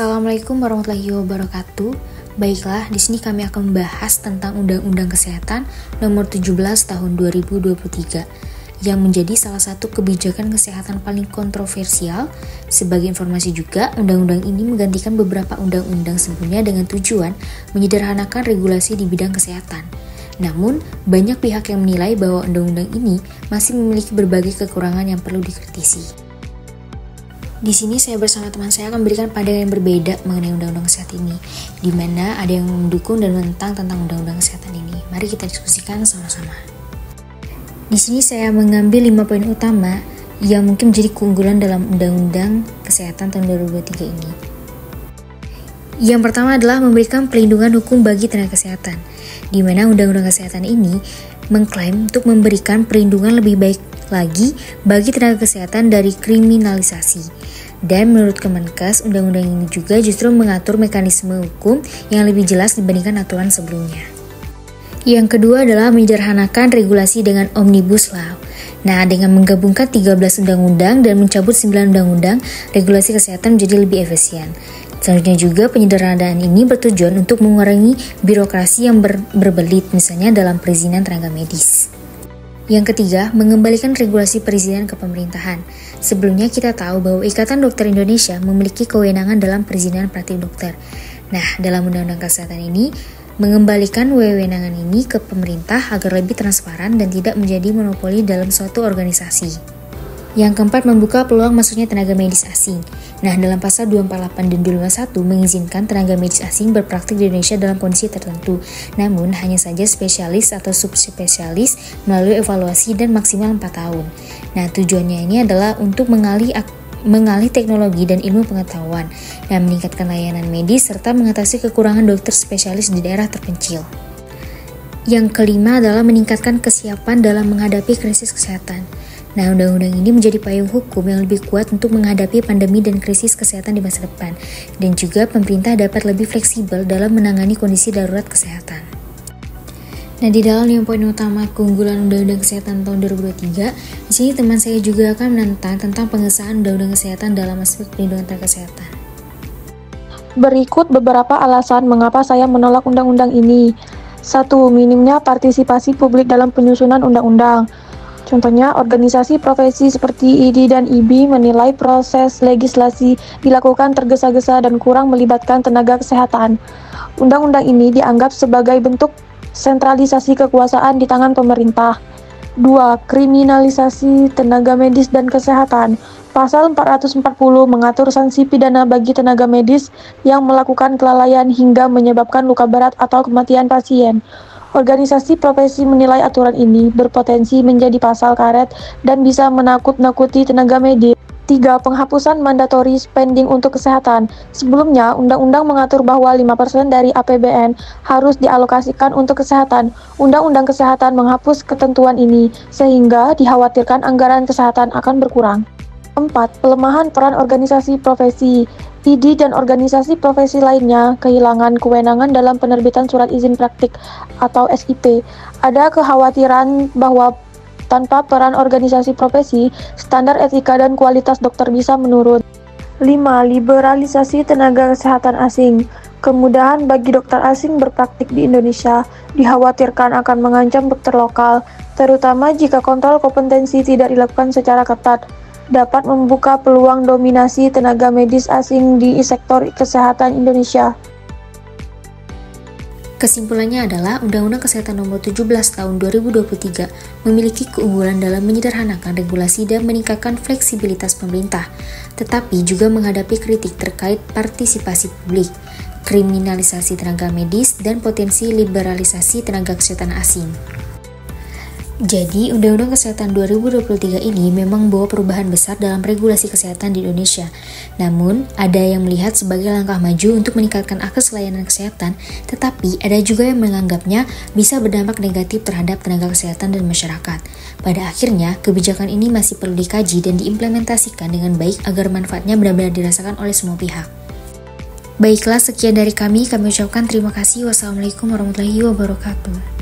Assalamualaikum warahmatullahi wabarakatuh. Baiklah, di sini kami akan membahas tentang Undang-Undang Kesehatan Nomor 17 Tahun 2023 yang menjadi salah satu kebijakan kesehatan paling kontroversial. Sebagai informasi juga, undang-undang ini menggantikan beberapa undang-undang sebelumnya dengan tujuan menyederhanakan regulasi di bidang kesehatan. Namun, banyak pihak yang menilai bahwa undang-undang ini masih memiliki berbagai kekurangan yang perlu dikritisi. Di sini saya bersama teman saya akan memberikan pandangan yang berbeda mengenai undang-undang kesehatan ini, di mana ada yang mendukung dan menentang tentang undang-undang kesehatan ini. Mari kita diskusikan sama-sama. Di sini saya mengambil 5 poin utama yang mungkin menjadi keunggulan dalam undang-undang kesehatan tahun 2023 ini. Yang pertama adalah memberikan perlindungan hukum bagi tenaga kesehatan, di mana undang-undang kesehatan ini mengklaim untuk memberikan perlindungan lebih baik lagi bagi tenaga kesehatan dari kriminalisasi. Dan menurut Kemenkes, undang-undang ini juga justru mengatur mekanisme hukum yang lebih jelas dibandingkan aturan sebelumnya. Yang kedua adalah menyederhanakan regulasi dengan Omnibus Law. Nah, dengan menggabungkan 13 undang-undang dan mencabut 9 undang-undang, regulasi kesehatan menjadi lebih efisien. Selanjutnya juga penyederhanaan ini bertujuan untuk mengurangi birokrasi yang berbelit, misalnya dalam perizinan tenaga medis. Yang ketiga, mengembalikan regulasi perizinan ke pemerintahan. Sebelumnya kita tahu bahwa Ikatan Dokter Indonesia memiliki kewenangan dalam perizinan praktik dokter. Nah, dalam Undang-Undang Kesehatan ini, mengembalikan wewenangan ini ke pemerintah agar lebih transparan dan tidak menjadi monopoli dalam suatu organisasi. Yang keempat, membuka peluang masuknya tenaga medis asing. Nah, dalam pasal 248 dan 251 mengizinkan tenaga medis asing berpraktik di Indonesia dalam kondisi tertentu. Namun, hanya saja spesialis atau subspesialis melalui evaluasi dan maksimal 4 tahun. Nah, tujuannya ini adalah untuk mengalih teknologi dan ilmu pengetahuan dan meningkatkan layanan medis serta mengatasi kekurangan dokter spesialis di daerah terpencil. Yang kelima adalah meningkatkan kesiapan dalam menghadapi krisis kesehatan. Nah, undang-undang ini menjadi payung hukum yang lebih kuat untuk menghadapi pandemi dan krisis kesehatan di masa depan. Dan juga pemerintah dapat lebih fleksibel dalam menangani kondisi darurat kesehatan. Nah, di dalam 5 poin utama keunggulan Undang-Undang Kesehatan tahun 2023, di sini teman saya juga akan menentang tentang pengesahan Undang-Undang Kesehatan dalam aspek perlindungan tenaga kesehatan. Berikut beberapa alasan mengapa saya menolak undang-undang ini. 1. Minimnya partisipasi publik dalam penyusunan undang-undang. Contohnya, organisasi profesi seperti IDI dan IBI menilai proses legislasi dilakukan tergesa-gesa dan kurang melibatkan tenaga kesehatan. Undang-undang ini dianggap sebagai bentuk sentralisasi kekuasaan di tangan pemerintah. 2. Kriminalisasi tenaga medis dan kesehatan. Pasal 440 mengatur sanksi pidana bagi tenaga medis yang melakukan kelalaian hingga menyebabkan luka berat atau kematian pasien. Organisasi profesi menilai aturan ini berpotensi menjadi pasal karet dan bisa menakut-nakuti tenaga medis. 3. Penghapusan mandatory spending untuk kesehatan. Sebelumnya, undang-undang mengatur bahwa 5% dari APBN harus dialokasikan untuk kesehatan. Undang-undang kesehatan menghapus ketentuan ini, sehingga dikhawatirkan anggaran kesehatan akan berkurang. 4. Pelemahan peran organisasi profesi. IDI dan organisasi profesi lainnya kehilangan kewenangan dalam penerbitan surat izin praktik atau SIP. Ada kekhawatiran bahwa tanpa peran organisasi profesi, standar etika dan kualitas dokter bisa menurun. 5. Liberalisasi tenaga kesehatan asing. Kemudahan bagi dokter asing berpraktik di Indonesia dikhawatirkan akan mengancam dokter lokal, terutama jika kontrol kompetensi tidak dilakukan secara ketat. Dapat membuka peluang dominasi tenaga medis asing di sektor kesehatan Indonesia. Kesimpulannya adalah Undang-Undang Kesehatan Nomor 17 Tahun 2023 memiliki keunggulan dalam menyederhanakan regulasi dan meningkatkan fleksibilitas pemerintah, tetapi juga menghadapi kritik terkait partisipasi publik, kriminalisasi tenaga medis, dan potensi liberalisasi tenaga kesehatan asing. Jadi, Undang-Undang Kesehatan 2023 ini memang membawa perubahan besar dalam regulasi kesehatan di Indonesia. Namun, ada yang melihat sebagai langkah maju untuk meningkatkan akses layanan kesehatan, tetapi ada juga yang menganggapnya bisa berdampak negatif terhadap tenaga kesehatan dan masyarakat. Pada akhirnya, kebijakan ini masih perlu dikaji dan diimplementasikan dengan baik agar manfaatnya benar-benar dirasakan oleh semua pihak. Baiklah, sekian dari kami ucapkan terima kasih. Wassalamualaikum warahmatullahi wabarakatuh.